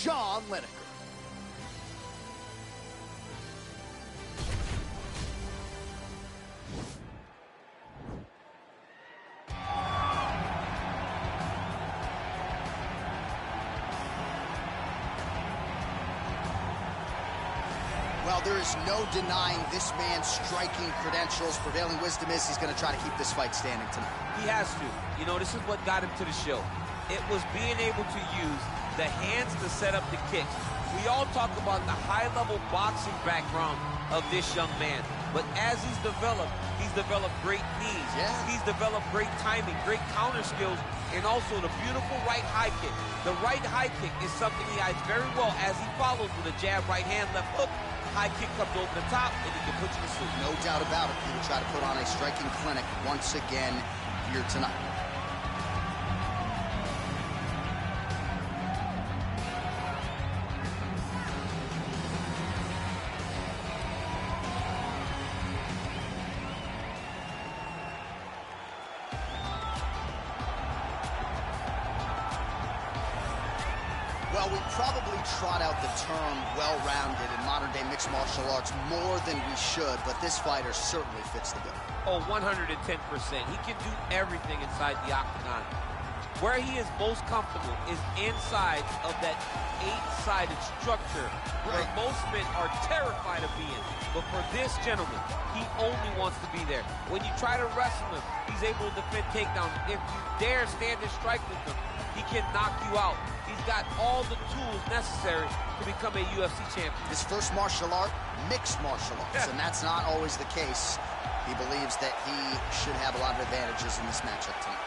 John Lineker. Well, there is no denying this man's striking credentials. Prevailing wisdom is he's going to try to keep this fight standing tonight. He has to. You know, this is what got him to the show. It was being able to use the hands to set up the kicks. We all talk about the high-level boxing background of this young man. But as he's developed great knees. Yeah. He's developed great timing, great counter skills, and also the beautiful right high kick. The right high kick is something he hides very well as he follows with a jab, right hand, left hook. High kick comes over the top, and he can put you to sleep. No doubt about it. He will try to put on a striking clinic once again here tonight. Well, we probably trot out the term well-rounded in modern-day mixed martial arts more than we should, but this fighter certainly fits the bill. Oh, 110%. He can do everything inside the octagon. Where he is most comfortable is inside of that 8-sided structure where most men are terrified of being. But for this gentleman, he only wants to be there. When you try to wrestle him, he's able to defend takedowns. If you dare stand and strike with him, he can knock you out. He's got all the tools necessary to become a UFC champion. His first martial art, mixed martial arts, and that's not always the case. He believes that he should have a lot of advantages in this matchup tonight.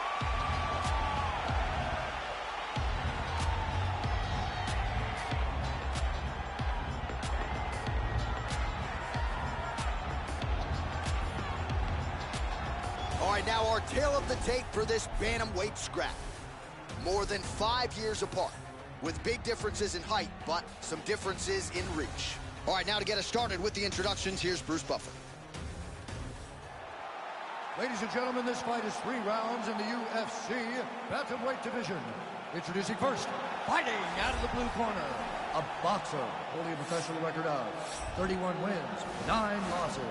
All right, now our tale of the tape for this bantamweight scrap. More than 5 years apart, with big differences in height, but some differences in reach. All right, now to get us started with the introductions, here's Bruce Buffer. Ladies and gentlemen, this fight is 3 rounds in the UFC bantamweight division. Introducing first, fighting out of the blue corner, a boxer holding a professional record of 31 wins, 9 losses.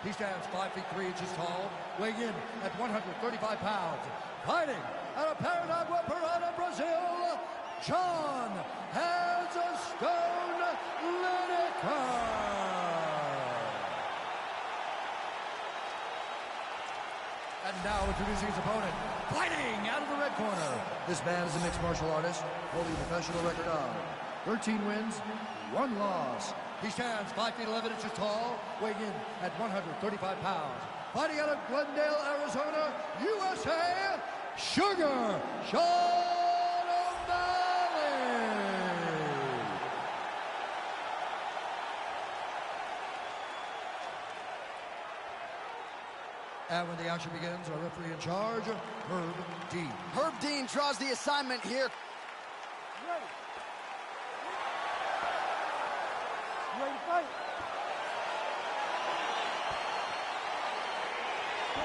He stands 5 feet 3 inches tall, weighing in at 135 pounds. Fighting out of Paraná, Parana, Brazil, John Hands of Stone Lineker. And now introducing his opponent, fighting out of the red corner. This man is a mixed martial artist, holding a professional record of 13 wins, 1 loss. He stands 5 feet 11 inches tall, weighing in at 135 pounds. Fighting out of Glendale, Arizona, USA, Sugar Sean O'Malley. And when the action begins, our referee in charge, Herb Dean. Herb Dean draws the assignment here. Ready. Ready to fight.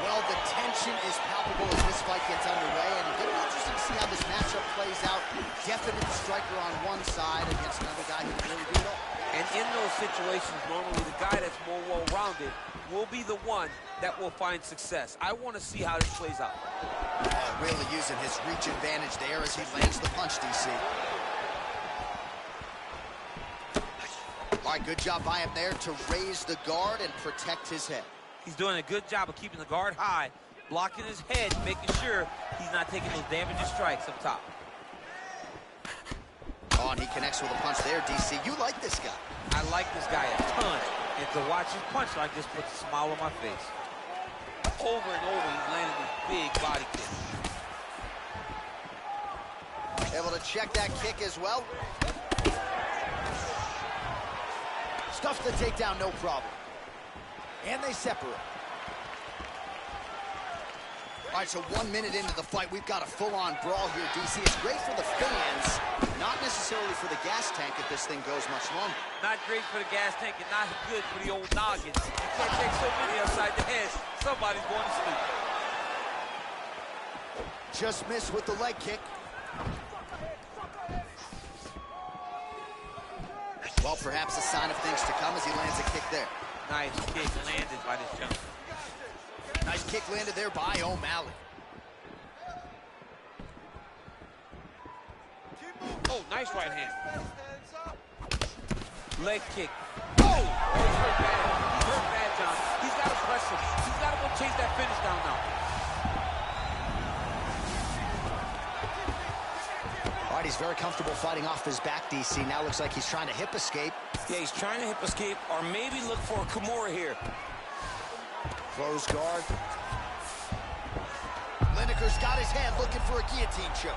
Well, the tension is palpable as this fight gets underway, and it'll be interesting to see how this matchup plays out. Definite striker on one side against another guy who can really do it all. And in those situations, normally the guy that's more well-rounded will be the one that will find success. I want to see how this plays out. Really using his reach advantage there as he lands the punch, DC. All right, good job by him there to raise the guard and protect his head. He's doing a good job of keeping the guard high, blocking his head, making sure he's not taking those damaging strikes up top. Oh, and he connects with a punch there, DC. You like this guy. I like this guy a ton, and to watch his punch like this puts a smile on my face. Over and over, he's landing these big body kicks. Able to check that kick as well. Stuffs the takedown, no problem. And they separate. All right, so 1 minute into the fight, we've got a full-on brawl here, DC. It's great for the fans, not necessarily for the gas tank if this thing goes much longer. Not great for the gas tank and not good for the old noggins. You can't take so many upside the head. Somebody's going to sleep. Just missed with the leg kick. Well, perhaps a sign of things to come as he lands a kick there. Nice kick landed by this gentleman. Nice kick landed there by O'Malley. Oh, nice right hand. Leg kick. Oh, he's hurt bad. He's hurt bad, John. He's got to press him. He's got to go chase that finish down now. All right, he's very comfortable fighting off his back, DC. Now looks like he's trying to hip escape. Yeah, he's trying to hip escape or maybe look for a Kimura here. Close guard. Lineker's got his hand looking for a guillotine choke.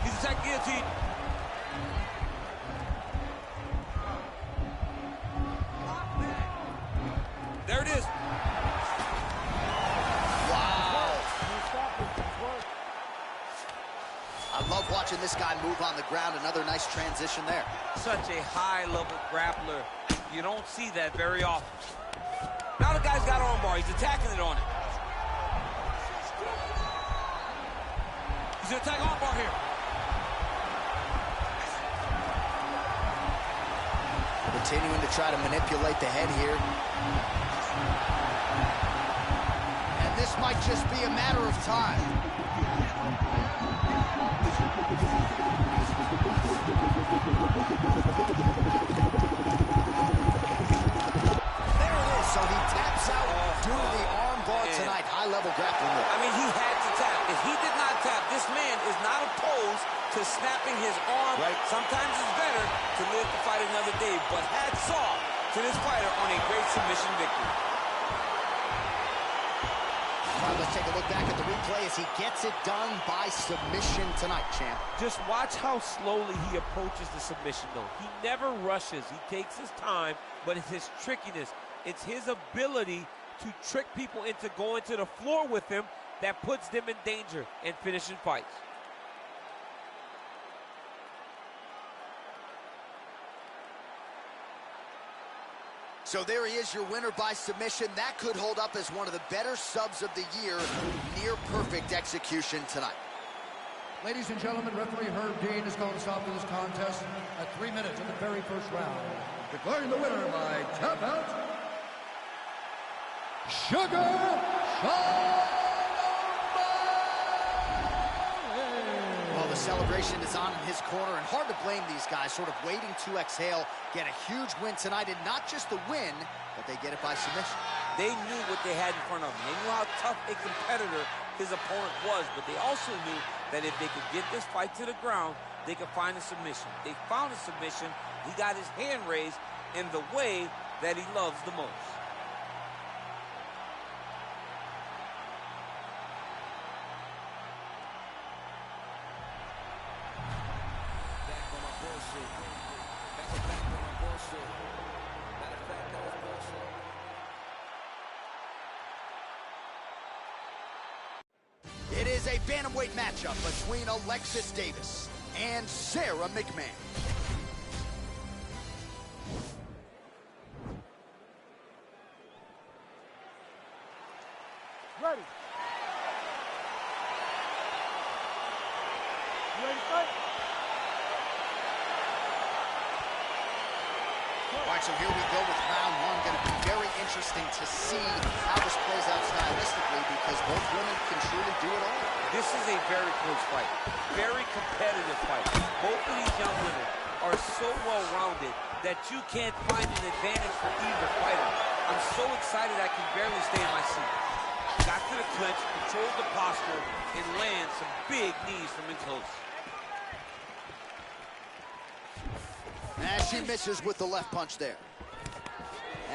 He's attacked guillotine. There it is. I love watching this guy move on the ground. Another nice transition there. Such a high-level grappler. You don't see that very often. Now the guy's got armbar. He's attacking it on it. He's going to attack armbar here. Continuing to try to manipulate the head here. And this might just be a matter of time. So he taps out due to the arm bar tonight. High-level grappling. I mean, he had to tap. If he did not tap, this man is not opposed to snapping his arm. Right. Sometimes it's better to live to fight another day. But hats off to this fighter on a great submission victory. All right, let's take a look back at the replay as he gets it done by submission tonight, champ. Just watch how slowly he approaches the submission, though. He never rushes. He takes his time, but it's his trickiness. It's his ability to trick people into going to the floor with him that puts them in danger and finishing fights. So there he is, your winner by submission. That could hold up as one of the better subs of the year. Near perfect execution tonight. Ladies and gentlemen, referee Herb Dean has called a stop to this contest at 3 minutes of the very first round. Declaring the winner by tap out, Sugar Sean. Well, the celebration is on in his corner, and hard to blame these guys, sort of waiting to exhale, get a huge win tonight, and not just the win, but they get it by submission. They knew what they had in front of them. They knew how tough a competitor his opponent was, but they also knew that if they could get this fight to the ground, they could find a submission. They found a submission. He got his hand raised in the way that he loves the most. It is a bantamweight matchup between Alexis Davis and Sarah McMahon. Ready. You ready to fight? All right, so here we go with round one. Going to be very interesting to see how this plays out stylistically because both women can truly do it all. This is a very close fight, very competitive fight. Both of these young women are so well-rounded that you can't find an advantage for either fighter. I'm so excited I can barely stay in my seat. Got to the clinch, controlled the posture, and land some big knees from in close. As she misses with the left punch there.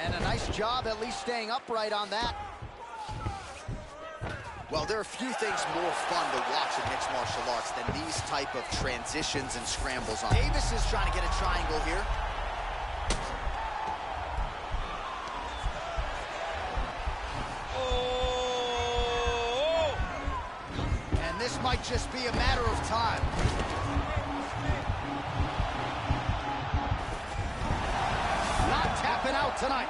And a nice job at least staying upright on that. Well, there are few things more fun to watch in mixed martial arts than these type of transitions and scrambles on. Davis is trying to get a triangle here. Oh! And this might just be a matter of time. Not tapping out tonight.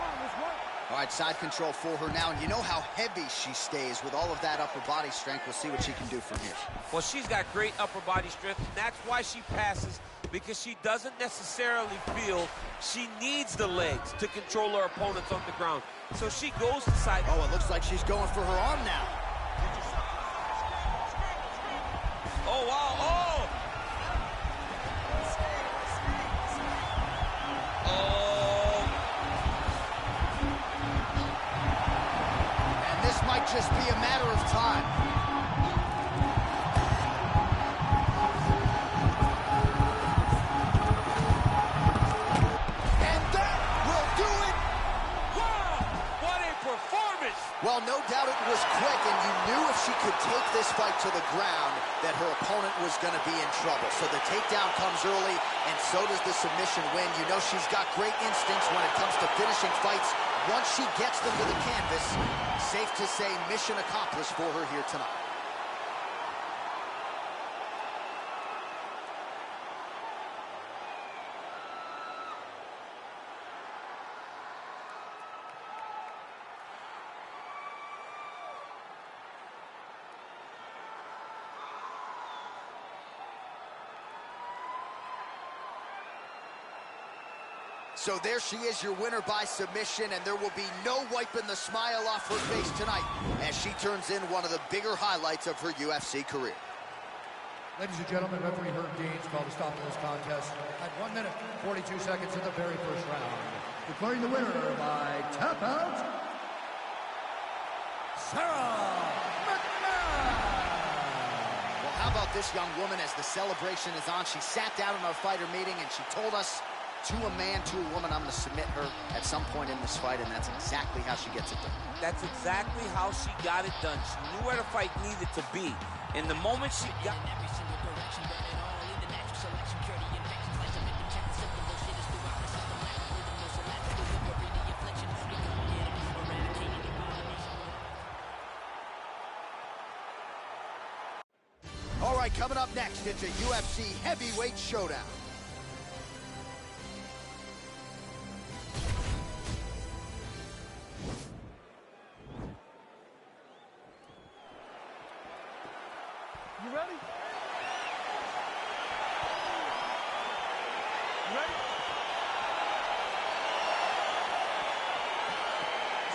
All right, side control for her now, and you know how heavy she stays with all of that upper body strength. We'll see what she can do from here. Well, she's got great upper body strength, and that's why she passes, because she doesn't necessarily feel she needs the legs to control her opponents on the ground. So she goes to side. Oh, it looks like she's going for her arm now. Oh, wow, oh! Oh! And this might just be a matter of time. And that will do it! Wow! What a performance! Well, no doubt it was quick, and you knew if she could take this fight to the ground that her opponent was going to be in trouble. So the takedown comes early, and so does the submission win. You know she's got great instincts when it comes to finishing fights. Once she gets them to the canvas, safe to say mission accomplished for her here tonight. So there she is, your winner by submission, and there will be no wiping the smile off her face tonight as she turns in one of the bigger highlights of her UFC career. Ladies and gentlemen, referee Herb Deans called a stop to this contest at 1 minute, 42 seconds in the very first round. Declaring the winner by tap out, Sarah McMahon. Well, how about this young woman as the celebration is on? She sat down in our fighter meeting and she told us, to a man, to a woman, I'm going to submit her at some point in this fight, and that's exactly how she gets it done. That's exactly how she got it done. She knew where the fight needed to be. And the moment she got... All right, coming up next, it's a UFC heavyweight showdown. You ready? You ready?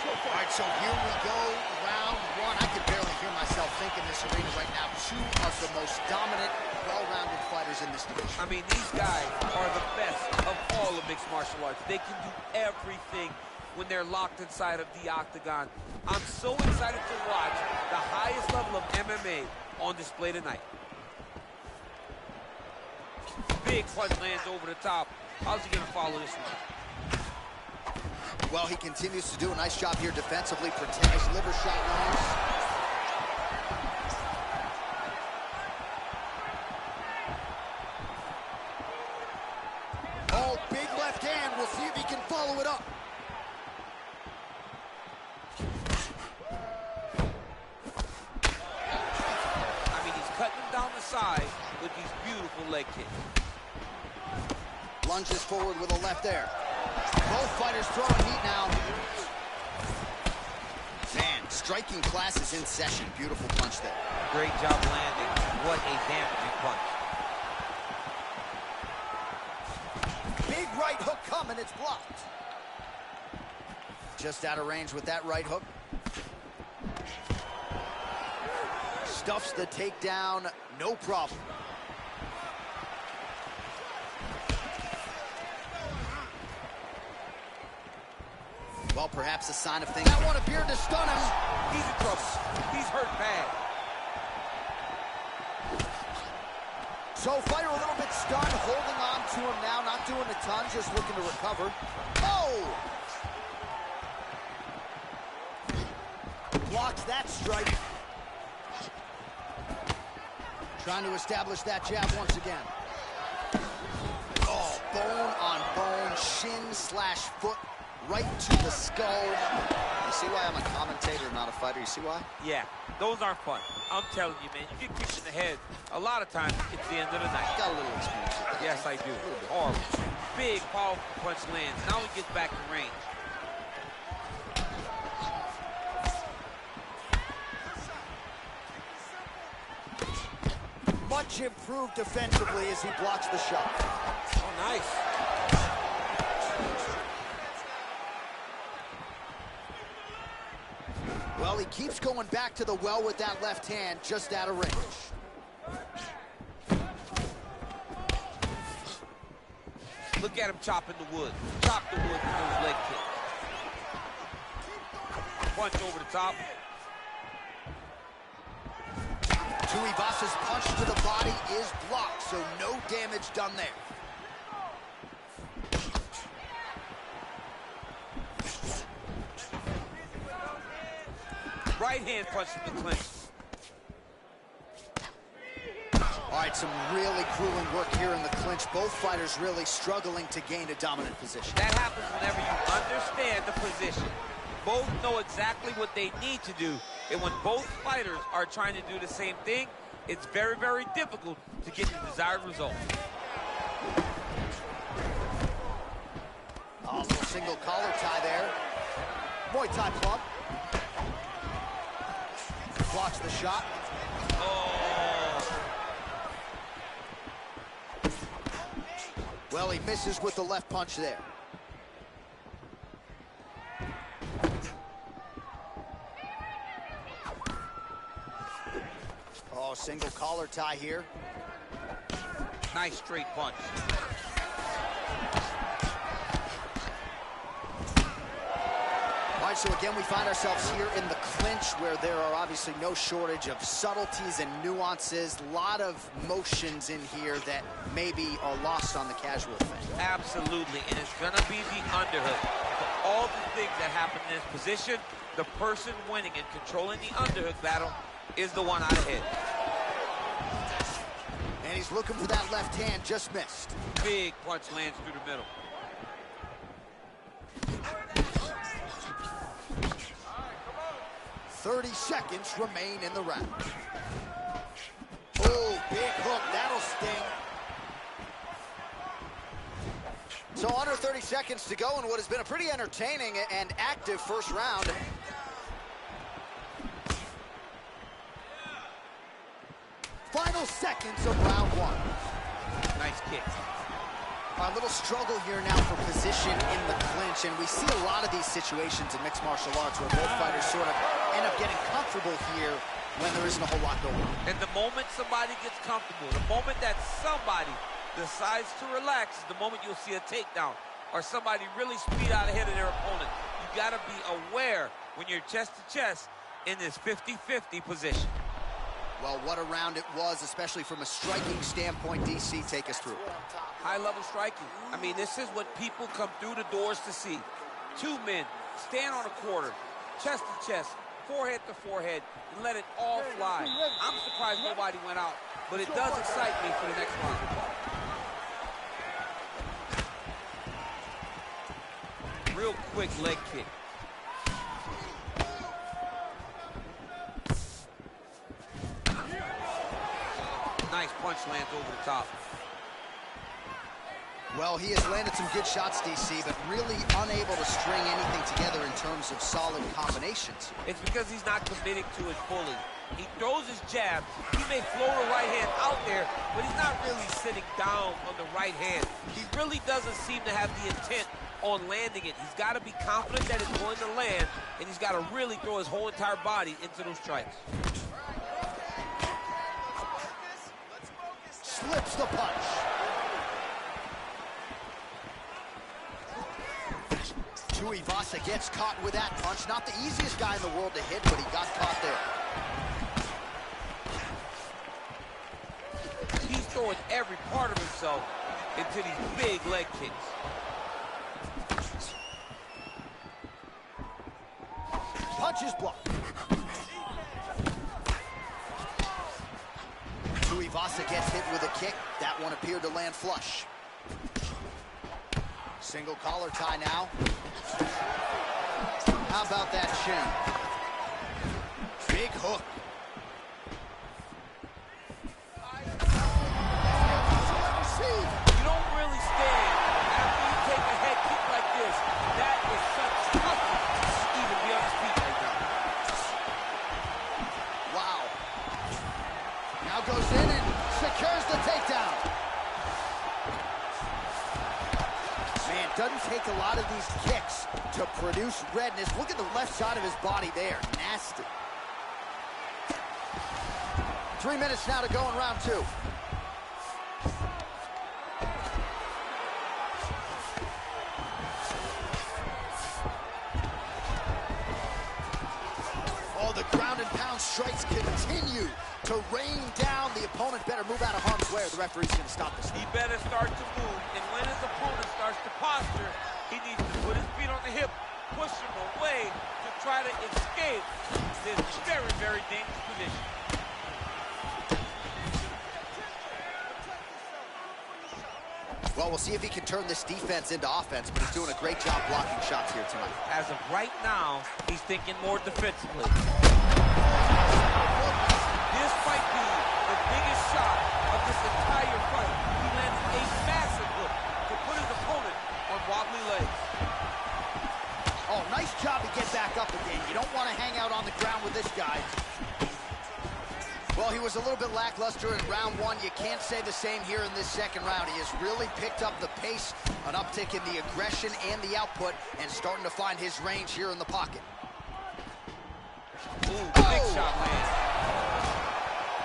All right, so here we go, round one. I can barely hear myself think in this arena right now. Two of the most dominant, well-rounded fighters in this division. I mean, these guys are the best of all of mixed martial arts. They can do everything when they're locked inside of the octagon. I'm so excited to watch the highest level of MMA on display tonight. Big punch lands over the top. How's he gonna follow this one? Well, he continues to do a nice job here defensively, protect his liver shot lands. Oh, big left hand. We'll see if he can follow it up. I mean, he's cutting him down the side with these beautiful leg kicks. Lunges forward with a left there. Both fighters throwing heat now. Man, striking class is in session. Beautiful punch there. Great job landing. What a damaging punch. Big right hook coming, it's blocked. Just out of range with that right hook. Stuffs the takedown, no problem. Well, perhaps a sign of things. That one appeared to stun him. He's in trouble. He's hurt bad. So fighter a little bit stunned, holding on to him now, not doing a ton, just looking to recover. Oh! Blocks that strike. Trying to establish that jab once again. Oh, bone on bone, shin slash foot, right to the skull. You see why I'm a commentator, not a fighter? You see why? Yeah, those aren't fun. I'm telling you, man, you get kicked in the head, a lot of times it's the end of the night. Got a little experience with that. Yes, I do. Horrible. Big, powerful punch lands. Now he gets back in range. Much improved defensively as he blocks the shot. Oh, nice. Well, he keeps going back to the well with that left hand, just out of range. Look at him chopping the wood. Chop the wood with those leg kicks. Punch over the top. Tuivasa's punch to the body is blocked, so no damage done there. Right hand punch to the clinch. All right, some really grueling work here in the clinch. Both fighters really struggling to gain a dominant position. That happens whenever you understand the position. Both know exactly what they need to do. And when both fighters are trying to do the same thing, it's very, very difficult to get the desired result. Oh, a little single collar tie there. Muay Thai club. Blocks the shot. Oh. Well, he misses with the left punch there. Oh, single collar tie here. Nice straight punch. All right, so again, we find ourselves here in the clinch where there are obviously no shortage of subtleties and nuances. A lot of motions in here that maybe are lost on the casual fan. Absolutely, and it's gonna be the underhook. For all the things that happen in this position, the person winning and controlling the underhook battle is the one out ahead. And he's looking for that left hand, just missed. Big punch lands through the middle. 30 seconds remain in the round. Oh, big hook, that'll sting. So under 30 seconds to go in what has been a pretty entertaining and active first round. Final seconds of round one. Nice kick. A little struggle here now for position in the clinch, and we see a lot of these situations in mixed martial arts where both fighters sort of end up getting comfortable here when there isn't a whole lot going on. And the moment somebody gets comfortable, the moment that somebody decides to relax, is the moment you'll see a takedown or somebody really speed out ahead of their opponent. You gotta be aware when you're chest to chest in this 50-50 position. Well, what a round it was, especially from a striking standpoint. DC, take us through. High-level striking. I mean, this is what people come through the doors to see. Two men stand on a quarter, chest to chest, forehead to forehead, and let it all fly. I'm surprised nobody went out, but it does excite me for the next round. Real quick leg kick. Nice punch lands over the top. Well, he has landed some good shots, DC, but really unable to string anything together in terms of solid combinations. It's because he's not committing to it fully. He throws his jab. He may float a right hand out there, but he's not really sitting down on the right hand. He really doesn't seem to have the intent on landing it. He's got to be confident that it's going to land, and he's got to really throw his whole entire body into those strikes. Slips the punch. Tuivasa gets caught with that punch. Not the easiest guy in the world to hit, but he got caught there. He's throwing every part of himself into these big leg kicks. Punch is blocked. Tuivasa gets hit with a kick. That one appeared to land flush. Single collar tie now. How about that shin? Big hook. You don't really stand after you take a head kick like this. That is such toughness to even be on his feet right now. Wow. Now goes in and secures the takedown. Man, doesn't take a lot of these kicks to produce redness. Look at the left side of his body there. Nasty. 3 minutes now to go in round 2. Oh, the ground and pound strikes continue to rain down. The opponent better move out of harm's way or the referee's going to stop this. He better start to move, and when his opponent starts to posture, he needs to put his feet on the hip, push him away to try to escape this very, very dangerous position. Well, we'll see if he can turn this defense into offense, but he's doing a great job blocking shots here tonight. As of right now, he's thinking more defensively. This might be the biggest shot of this entire fight. He landed a massive hook to put his opponent on wobbly legs. Oh, nice job to get back up again. You don't want to hang out on the ground with this guy. Well, he was a little bit lackluster in round 1. You can't say the same here in this second round. He has really picked up the pace, an uptick in the aggression and the output, and starting to find his range here in the pocket. Ooh, big shot lands.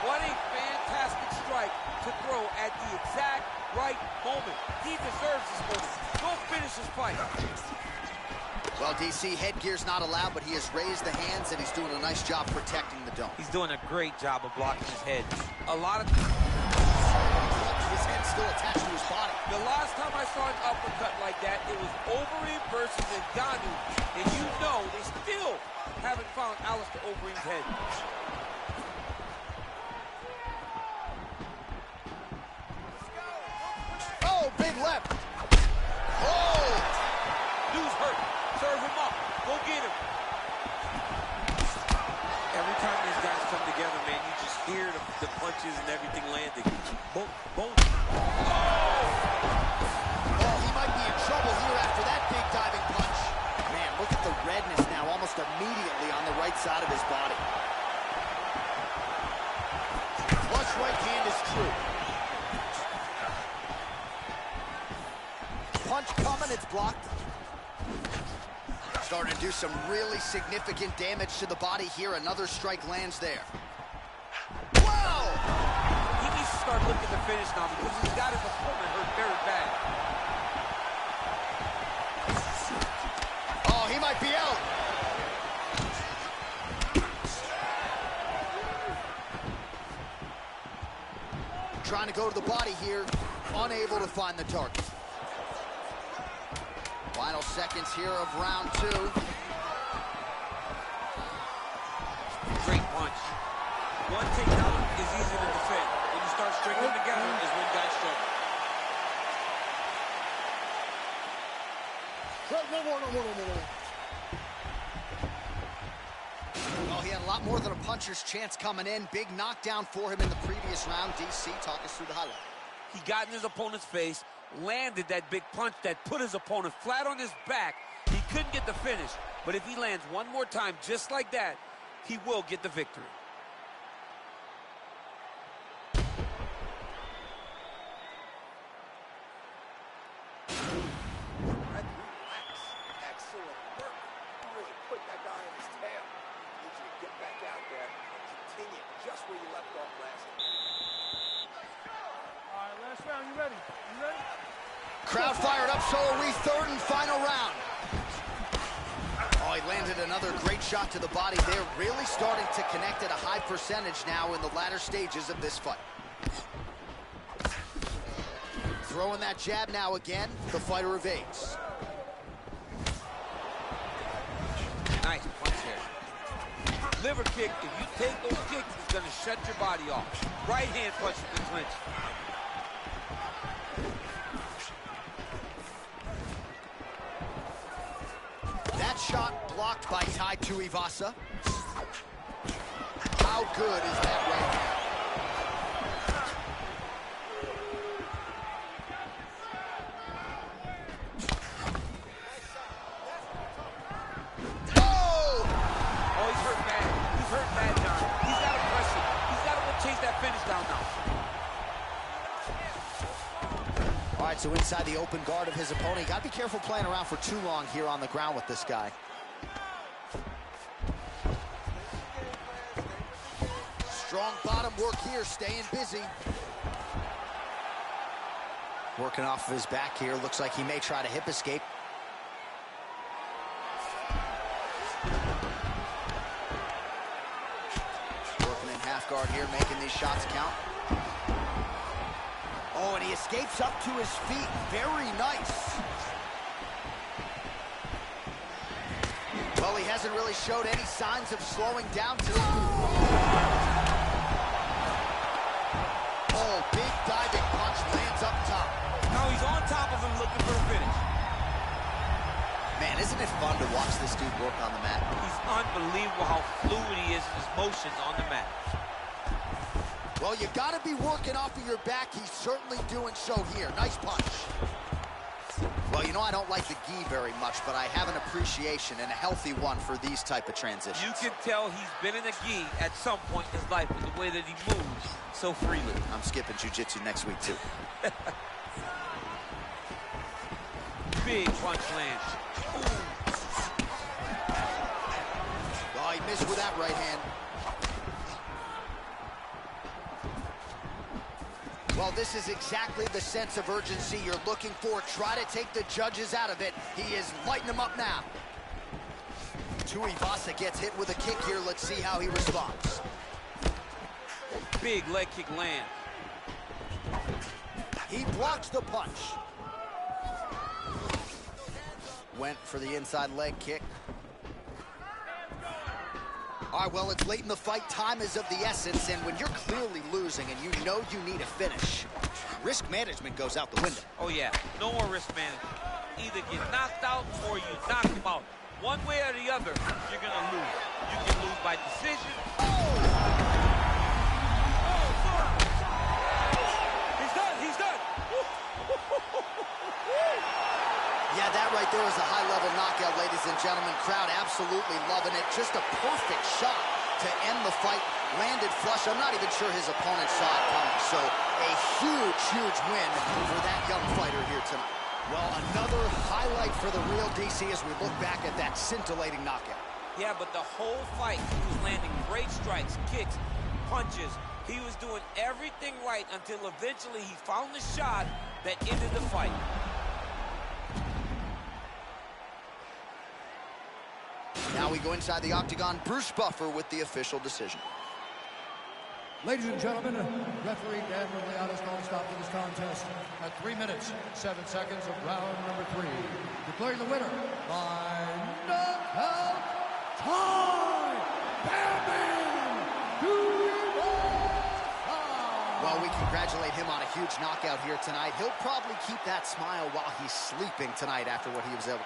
What a fantastic strike to throw at the exact right moment. He deserves this moment. Go finish his fight. Well, DC, headgear's not allowed, but he has raised the hands, and he's doing a nice job protecting the dome. He's doing a great job of blocking his head. A lot of... His head's still attached to his body. The last time I saw an uppercut like that, it was Overeem versus Ngannou. And you know they still haven't found Alistair Overeem's head. Oh, big left. Oh! Dude's hurt. Serve him up. Go get him. Every time these guys come together, man, you just hear the punches and everything landing. Boom, boom. Oh, he might be in trouble here after that big diving punch. Man, look at the redness now almost immediately on the right side of his body. Flush right hand is true. Punch coming, it's blocked. Starting to do some really significant damage to the body here. Another strike lands there. Wow! He needs to start looking to finish now because he's got his opponent hurt very bad. Oh, he might be out. Trying to go to the body here, unable to find the target. Final seconds here of round 2. Great punch. One takedown is easy to defend. When you start stringing them together is when guys struggle. Well, he had a lot more than a puncher's chance coming in. Big knockdown for him in the previous round. DC, talk us through the highlight. He got in his opponent's face, landed that big punch that put his opponent flat on his back. He couldn't get the finish, but if he lands one more time just like that, he will get the victory. Excellent work. You really put that guy on his tail. I need you to get back out there and continue just where you left off last time. All right, last round. You ready? You ready? Crowd fired up, so are we. Third and final round. Oh, he landed another great shot to the body there. Really starting to connect at a high percentage now in the latter stages of this fight. Throwing that jab now again. The fighter evades. Nice punch here. Liver kick, if you take those kicks, it's going to shut your body off. Right hand punch in the clinch. That shot blocked by Tai Tuivasa. How good is that right hand? He's hurt bad, John. He's got to press it. He's got to go chase that finish down now. right, so inside the open guard of his opponent. You gotta be careful playing around for too long here on the ground with this guy. Strong bottom work here, staying busy. Working off of his back here. Looks like he may try to hip escape. Working in half guard here, making these shots count. Oh, and he escapes up to his feet. Very nice. Well, he hasn't really showed any signs of slowing down today. Oh, big diving punch lands up top. Now he's on top of him looking for a finish. Man, isn't it fun to watch this dude work on the mat? He's unbelievable how fluid he is in his motions on the mat. Well, you got to be working off of your back. He's certainly doing so here. Nice punch. Well, you know, I don't like the gi very much, but I have an appreciation and a healthy one for these type of transitions. You can tell he's been in a gi at some point in his life with the way that he moves so freely. I'm skipping jiu-jitsu next week, too. Big punch lands. Oh, he missed with that right hand. Well, this is exactly the sense of urgency you're looking for. Try to take the judges out of it. He is lighting them up now. Tuivasa gets hit with a kick here. Let's see how he responds. Big leg kick land. He blocks the punch. Went for the inside leg kick. All right, well, it's late in the fight. Time is of the essence, and when you're clearly losing and you know you need a finish, risk management goes out the window. Oh, yeah. No more risk management. Either get knocked out or you knock him out. One way or the other, you're going to lose. You can lose by decision. He's done. He's done. Yeah, that right there is a high-level knockout, ladies and gentlemen. Crowd absolutely loving it. Just a perfect shot to end the fight. Landed flush. I'm not even sure his opponent saw it coming. So a huge, huge win for that young fighter here tonight. Well, another highlight for the real DC as we look back at that scintillating knockout. Yeah, but the whole fight, he was landing great strikes, kicks, punches. He was doing everything right until eventually he found the shot that ended the fight. Now we go inside the octagon. Bruce Buffer with the official decision. Ladies and gentlemen, referee Dan Rugliano's going to stop to this contest at 3 minutes, 7 seconds of round number 3. Declaring the winner by knockout time, Well, we congratulate him on a huge knockout here tonight. He'll probably keep that smile while he's sleeping tonight after what he was able to.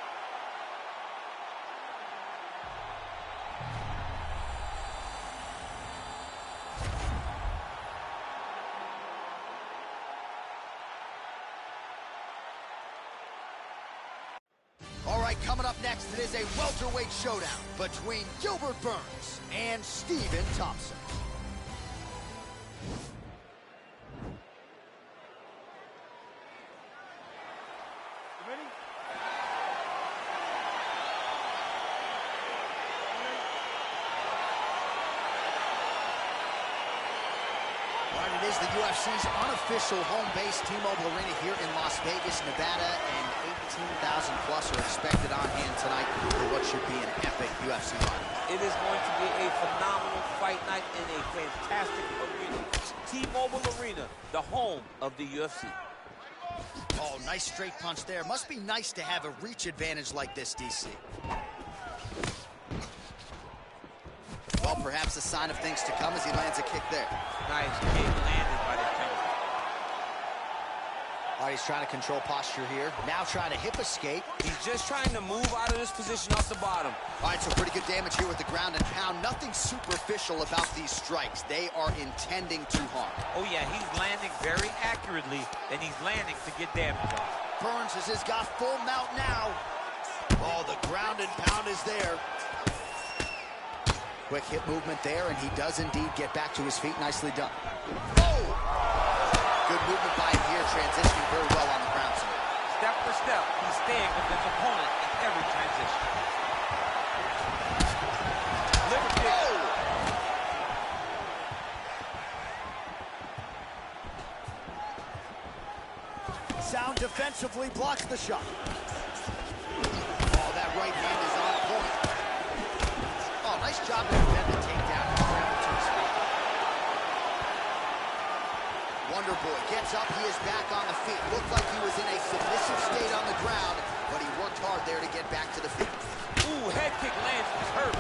All right, coming up next, it is a welterweight showdown between Gilbert Burns and Stephen Thompson. You ready? All right, it is the UFC's unofficial home base, T-Mobile Arena here in Las Vegas, Nevada, and 18,000 plus are expected on hand tonight for what should be an epic UFC fight. It is going to be a phenomenal fight night in a fantastic arena. T-Mobile Arena, the home of the UFC. Oh, nice straight punch there. Must be nice to have a reach advantage like this, DC. Well, perhaps a sign of things to come as he lands a kick there. Nice kick landed by the counter. All right, he's trying to control posture here. Now trying to hip escape. He's just trying to move out of this position off the bottom. All right, so pretty good damage here with the ground and pound. Nothing superficial about these strikes. They are intending to harm. Oh, yeah, he's landing very accurately, and he's landing to get damage on. Burns has got full mount now. Oh, the ground and pound is there. Quick hip movement there, and he does indeed get back to his feet. Nicely done. Oh! Good movement by him here, transitioning very well on the ground. Sound defensively blocks the shot. Oh, that right hand is on point. Oh, nice job to defend the takedown and scramble to his feet. Wonderboy gets up, he is back on the feet. Looked like he was in a submissive state on the ground, but he worked hard there to get back to the feet. Ooh, head kick lands, he's hurt.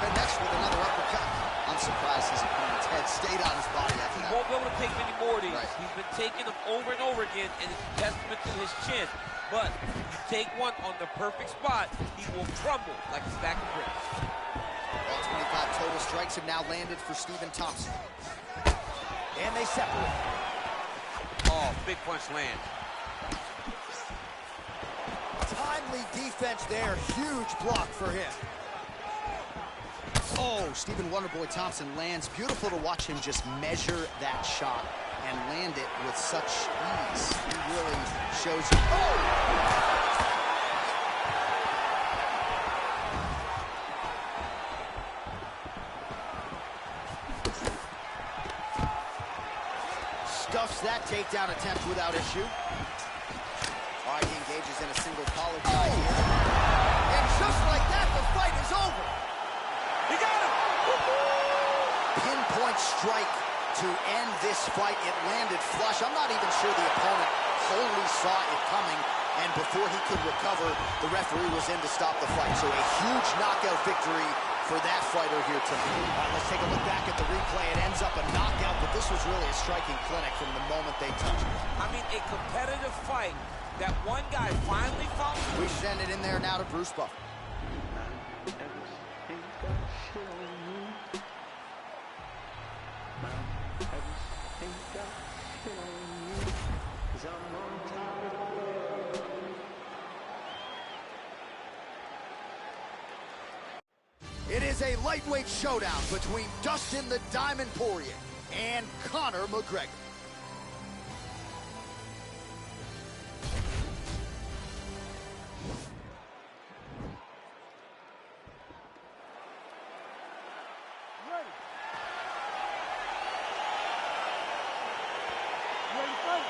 Connects with another uppercut. I'm surprised his opponent's head stayed on his body after He that. won't be able to take many more of these. Right. He's been taking them over and over again, and it's a testament to his chin. But you take one on the perfect spot, he will crumble like a stack of bricks. All 25 total strikes have now landed for Stephen Thompson. And they separate. Oh, big punch lands. Timely defense there. Huge block for him. Oh, Stephen Wonderboy Thompson lands. Beautiful to watch him just measure that shot and land it with such ease. He really shows you. Oh! Stuffs that takedown attempt without issue. All right, he engages in a single collar tie here. And just like that, the fight is over. He got him! Pinpoint strike to end this fight. It landed flush. I'm not even sure the opponent wholly saw it coming. And before he could recover, the referee was in to stop the fight. So a huge knockout victory for that fighter here tonight. All right, let's take a look back at the replay. It ends up a knockout, but this was really a striking clinic from the moment they touched it. I mean, a competitive fight that one guy finally found. We send it in there now to Bruce Buffer. It is a lightweight showdown between Dustin the Diamond Poirier and Conor McGregor. Ready. Ready to fight.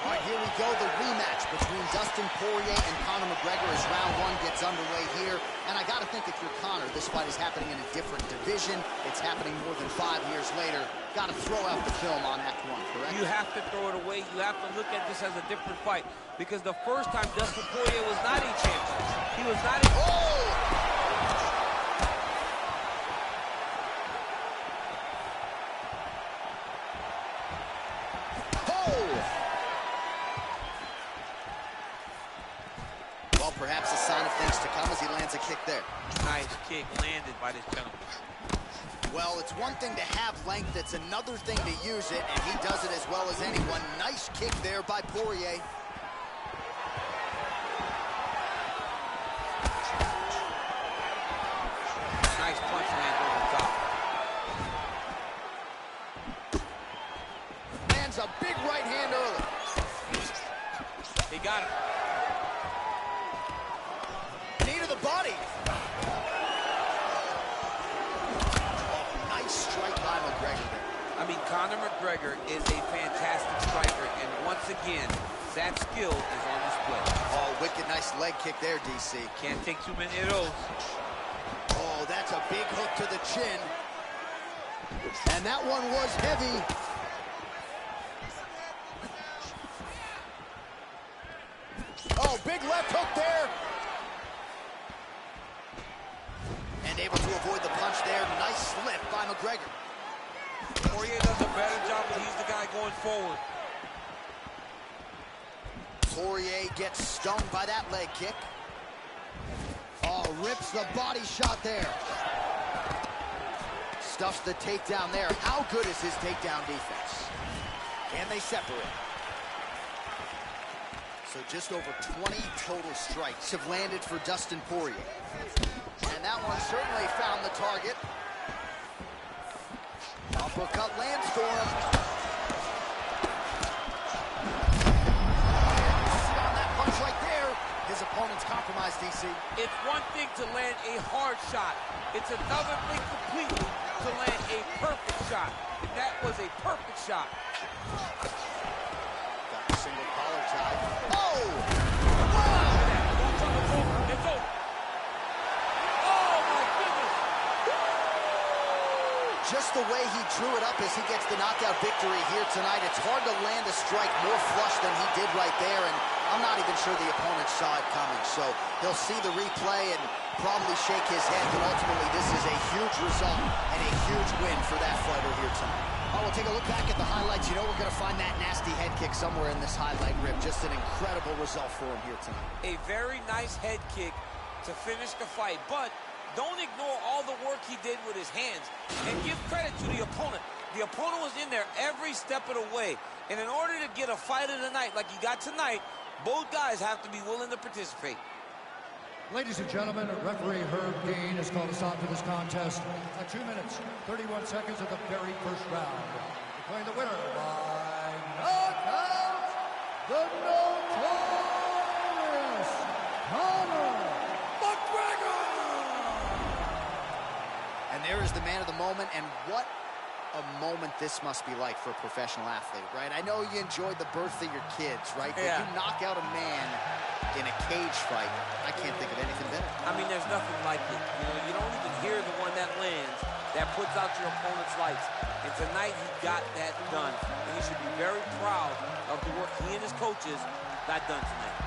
All right, here we go, the rematch between Dustin Poirier and Conor McGregor as round one gets underway here. And I got to think if you're Conor, this fight is happening in a different division. It's happening more than 5 years later. Got to throw out the film on Act 1, correct? You have to throw it away. You have to look at this as a different fight. Because the first time Dustin Poirier was not a champion. He was not a... Oh! Perhaps a sign of things to come as he lands a kick there. Nice kick landed by this gentleman. Well, it's one thing to have length, it's another thing to use it, and he does it as well as anyone. Nice kick there by Poirier. Nice punch lands over the top. Lands a big right hand early. He got him. Body. Nice strike by McGregor there. I mean, Conor McGregor is a fantastic striker, and once again, that skill is on display. Oh, wicked nice leg kick there, DC. Can't take too many of those. Oh, that's a big hook to the chin. And that one was heavy. Oh, big left hook there. And able to avoid the punch there. Nice slip by McGregor. Poirier does a better job when he's the guy going forward. Poirier gets stung by that leg kick. Oh, rips the body shot there. Stuffs the takedown there. How good is his takedown defense? Can they separate? So just over 20 total strikes have landed for Dustin Poirier. And that one certainly found the target. Uppercut lands for him. And you see on that punch right there, his UFC. It's one thing to land a hard shot. It's another thing completely to land a perfect shot. And that was a perfect shot. Got the single collar tie. Oh! It's over. Oh, my goodness. Just the way he drew it up as he gets the knockout victory here tonight, it's hard to land a strike more flush than he did right there, and I'm not even sure the opponent saw it coming. So he'll see the replay and probably shake his head, but ultimately this is a huge result and a huge win for that fighter here tonight. Oh, we'll take a look back at the highlights. You know we're going to find that nasty head kick somewhere in this highlight rip. Just an incredible result for him here tonight. A very nice head kick to finish the fight, but don't ignore all the work he did with his hands, and give credit to the opponent. The opponent was in there every step of the way, and in order to get a fight of the night like you got tonight, both guys have to be willing to participate. Ladies and gentlemen, referee Herb Dean has called a stop to this contest at 2 minutes, 31 seconds of the very first round. Declaring the winner by knockout, the notorious Conor McGregor! And there is the man of the moment, and what a moment this must be like for a professional athlete, right? I know you enjoyed the birth of your kids, right? Yeah. But you knock out a man in a cage fight, I can't think of anything better. I mean, there's nothing like it. You know, you don't even hear the one that lands, that puts out your opponent's lights. And tonight, he got that done. And he should be very proud of the work he and his coaches got done tonight.